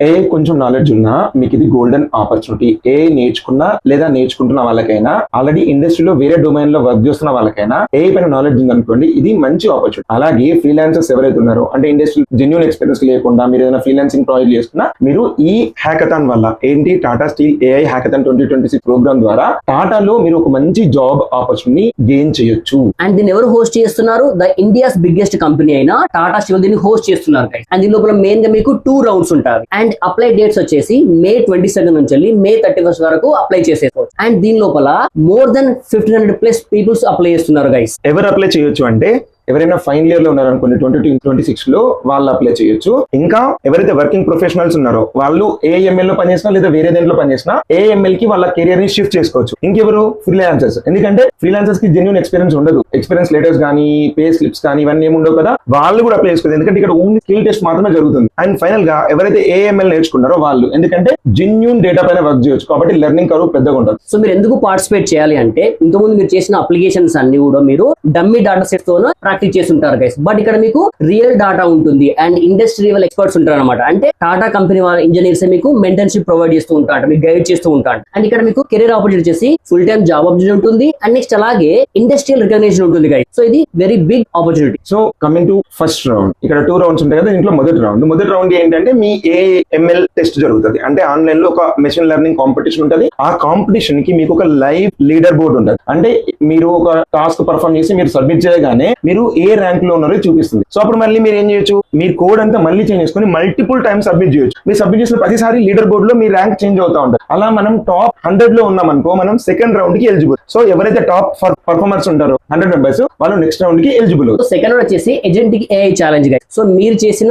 ఏ కొంచెం నాలెడ్జ్ ఉన్నా మీకు ఇది గోల్డెన్ ఆపర్చునిటీ. ఏ నేర్చుకున్నా లేదా నేర్చుకుంటున్న వాళ్ళకైనా, ఆల్రెడీ ఇండస్ట్రీలో వేరే డొమైన్ లో వర్క్ చేస్తున్న వాళ్ళకైనా ఏ పైన నాలెడ్జ్ ఉందనుకోండి, ఇది మంచి ఆపర్చునిటీ. అలాగే ఫ్రీలాన్సర్స్ ఎవరైతే ఉన్నారో, అంటే ఇండస్ట్రీ జెన్యూన్ ఎక్స్పీరియన్స్ లేకుండా మీరు ఏదైనా ఫ్రీలాన్సింగ్ ప్రాజెక్ట్ చేస్తున్నా, మీరు ఈ హ్యాకథాన్ వల్ల ఏంటి Tata Steel AI hackathon 2026 program ద్వారా టాటాలో మీరు ఒక మంచి జాబ్ ఆపర్చునిటీ గెయిన్ చేయొచ్చు. అండ్ దీన్ని ఎవరు హోస్ట్ చేస్తున్నారు? ద ఇండియాస్ బిగ్గెస్ట్ కంపెనీ అయిన టాటా స్టీల్ దీన్ని హోస్ట్ చేస్తున్నారు. అండ్ దీని లోపల మెయిన్ గా మీకు 2 రౌండ్స్ ఉంటాయి. అండ్ అప్లై డేట్స్ వచ్చేసి May 22 నుంచి May 31 వరకు అప్లై చేసేసుకోవచ్చు. అండ్ దీని లోపల మోర్ దెన్ 1500+ పీపుల్స్ అప్లై చేస్తున్నారు గైస్. ఎవరు అప్లై చేయొచ్చు అంటే, ఎవరైనా ఫైనల్ ఇయర్ లో ఉన్నారనుకోండి 2026 లో వాళ్ళు అప్లై చేయొచ్చు. ఇంకా ఎవరైతే వర్కింగ్ ప్రొఫెషనల్స్ ఉన్నారో వాళ్ళు ఏఎంఎల్ లో పనిచేసినా లేదా వేరే దేంట్లో పనిచేసినా ఏఎంఎల్ కి వాళ్ళ కెరియర్ ని షిఫ్ట్ చేసుకోవచ్చు. ఇంకెవరు? ఫ్రీలాన్సర్స్. ఎందుకంటే ఫ్రీలాన్సర్స్ కి జెన్యూన్ ఎక్స్పీరియన్స్ ఉండదు, ఎక్స్పీరియన్స్ లెటర్స్ కానీ పే స్లిప్స్ కానీ ఇవన్నీ ఏమి ఉండవు కదా, వాళ్ళు కూడా అప్లై చేసుకోవచ్చు. ఎందుకంటే ఇక్కడ ఓన్లీ స్కిల్ టెస్ట్ మాత్రమే జరుగుతుంది. అండ్ ఫైనల్ గా ఎవరైతే ఏఎంఎల్ నేర్చుకున్నారో వాళ్ళు, ఎందుకంటే జెన్యూన్ డేటా పైన వర్క్ చేయొచ్చు కాబట్టి లెర్నింగ్ కర్వ్ పెద్దగా ఉంటుంది. సో మీరు ఎందుకు పార్టిసిపేట్ చేయాలి అంటే, ఇంతకుముందు మీరు చేసిన అప్లికేషన్స్ అన్ని కూడా మీరు డమ్మీ డాటా సెట్స్ తో ప్రాక్టీస్ చేసి ఉంటారు గైస్. బట్ ఇక్కడ మీకు రియల్ డాటా ఉంటుంది అండ్ ఇండస్ట్రియల్ ఎక్స్పర్ట్స్ ఉంటారు అనమాట. అంటే టాటా కంపెనీ వాళ్ళ ఇంజనీర్స్ మీకు మెంటర్షిప్ ప్రొవైడ్ చేస్తూ ఉంటారు, మీకు గైడ్ చేస్తూ ఉంటారు. అండ్ ఇక్కడ మీకు కెరీర్ ఆపర్చునిటీ చేసి ఫుల్ టైమ్ జాబ్ ఆపర్చునిటీ ఉంటుంది. అండ్ నెక్స్ట్ అలాగే ఇండస్ట్రియల్ రికగ్నిషన్ ఉంటుంది గైస్. సో ఇది very big opportunity. So coming to first round, ఇక్కడ 2 రౌండ్స్ ఉంటాయి కదా. ఇంట్లో మొదటి రౌండ్ ఏంటంటే మీ ఏఎంఎల్ టెస్ట్ జరుగుతుంది. అంటే ఆన్లైన్ లో ఒక మెషిన్ లెర్నింగ్ కాంపిటీషన్ ఉంటుంది. ఆ కాంపిటీషన్ కి మీకు ఒక లైవ్ లీడర్ బోర్డ్ ఉంటుంది. అంటే మీరు ఒక టాస్క్ పర్ఫామ్ చేసి మీరు సబ్మిట్ చేయగానే మీరు ఏ ర్యాంక్ లో ఉన్నారో చూపిస్తుంది. సో అప్పుడు మళ్ళీ మీరు ఏం చేయొచ్చు, మీరు కోడ్ అంతా మళ్ళీ చేంజ్ చేసుకుని మల్టిపుల్ టైమ్స్ సబ్మిట్ చేయొచ్చు. మీరు సబ్మిట్ చేసిన ప్రతిసారి లీడర్ బోర్డ్ లో మీ ర్యాంక్ చేంజ్ అవుతా ఉంటుంది. అలా మనం టాప్ 100 లో ఉన్నాం అనుకో, మనం సెకండ్ రౌండ్ కి ఎలిజిబుల్. సో ఎవరైతే టాప్ పర్ఫార్మర్స్ ఉంటారో 100 మెంబర్స్, వాళ్ళు నెక్స్ట్ రౌండ్ కి ఎలిజిబుల్. సెకండ్ రౌండ్ వచ్చేసి agentic AI challenge guys. So మీరు చేసిన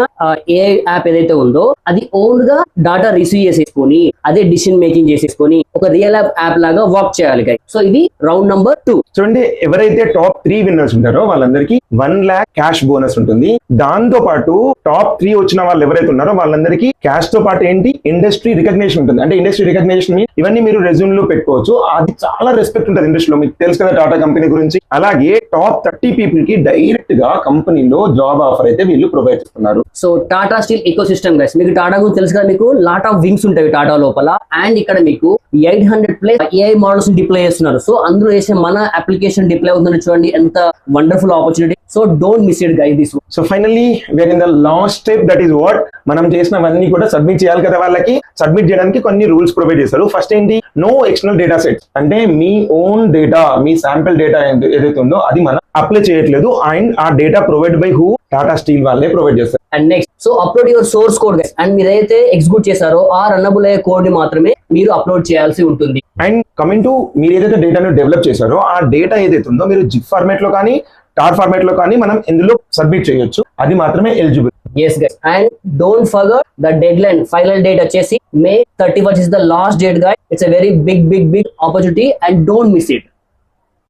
ఏఐ యాప్ ఏదైతే ఉందో అది ఓన్ గా డాటా రిసీవ్ చేసేసుకొని అదే డిసిషన్ మేకింగ్ చేసేసుకొని ఒక రియల్ యాప్ లాగా వర్క్ చేయాలి గైస్. సో ఇది రౌండ్ నంబర్ 2. చూడండి, ఎవరైతే టాప్ 3 విన్నర్స్ ఉంటారో వాళ్ళందరికీ 1 lakh క్యాష్ బోనస్ ఉంటుంది. దాంతో పాటు టాప్ 3 వచ్చిన వాళ్ళు ఎవరైతే ఉన్నారో వాళ్ళందరికీ క్యాష్ తో పాటు ఏంటి, ఇండస్ట్రీ రికగ్నిషన్ ఉంటుంది. అంటే ఇండస్ట్రీ రికగ్నిషన్ ఇవన్నీ మీరు రెజ్యూమ్ లో పెట్టుకోవచ్చు. అది చాలా రెస్పెక్ట్ ఉంటుంది ఇండస్ట్రీలో, మీకు తెలుసు కదా టాటా కంపెనీ గురించి. అలాగే టాప్ 30 పీపుల్ కి డైరెక్ట్ గా కంపెనీలో జాబ్ ఆఫర్ అయితే వీళ్ళు ప్రొవైడ్ చేస్తున్నారు. So Tata steel eco system guys, మీకు టాటా గురించి తెలుసు కదా, మీకు లాట్ ఆఫ్ వింగ్స్ ఉంటాయి టాటా లోపల. అండ్ ఇక్కడ మీకు 800+ ఏఐ మోడల్స్ డిప్లాయ్ చేస్తున్నారు. సో అందులో చేసే మన అప్లికేషన్ డిప్లాయ్ అవుతుందని చూడండి, ఎంత wonderful opportunity. So don't miss it guys this. So finally where in the last step, that is what మనం చేసినవన్నీ కూడా సబ్మిట్ చేయాలి కదా. వాళ్ళకి సబ్మిట్ చేయడానికి కొన్ని రూల్స్ ప్రొవైడ్ చేస్తారు. ఫస్ట్ ఏంటి, నో ఎక్స్టర్నల్ డేటా సెట్స్. అంటే మీ ఓన్ డేటా, మీ శాంపిల్ డేటా ఏదైతే ఉందో అది మనం అప్లై చేయట్లేదు. అండ్ ఆ data provide by who, Tata steel వాళ్ళే ప్రొవైడ్ చేస్తారు. And next, so upload your source code guys. And మీరు ఏదైతే ఎగ్జిక్యూట్ చేశారో ఆ రన్నబుల్ అయ్యే కోడ్ ని మాత్రమే మీరు అప్లోడ్ చేయాల్సి ఉంటుంది. అండ్ కమింగ్ టు, మీరు ఏదైతే డేటాను డెవలప్ చేశారో ఆ డేటా ఏదైతే ఉందో మీరు జిప్ ఫార్మాట్ లో కానీ టార్ ఫార్మాట్ లో కానీ మనం ఇందులో సబ్మిట్ చేయొచ్చు. అది మాత్రమే eligible. Yes guys, and don't forget the deadline. Final date వచ్చేసి May 31 is the last date guys. It's a very big opportunity and don't miss it.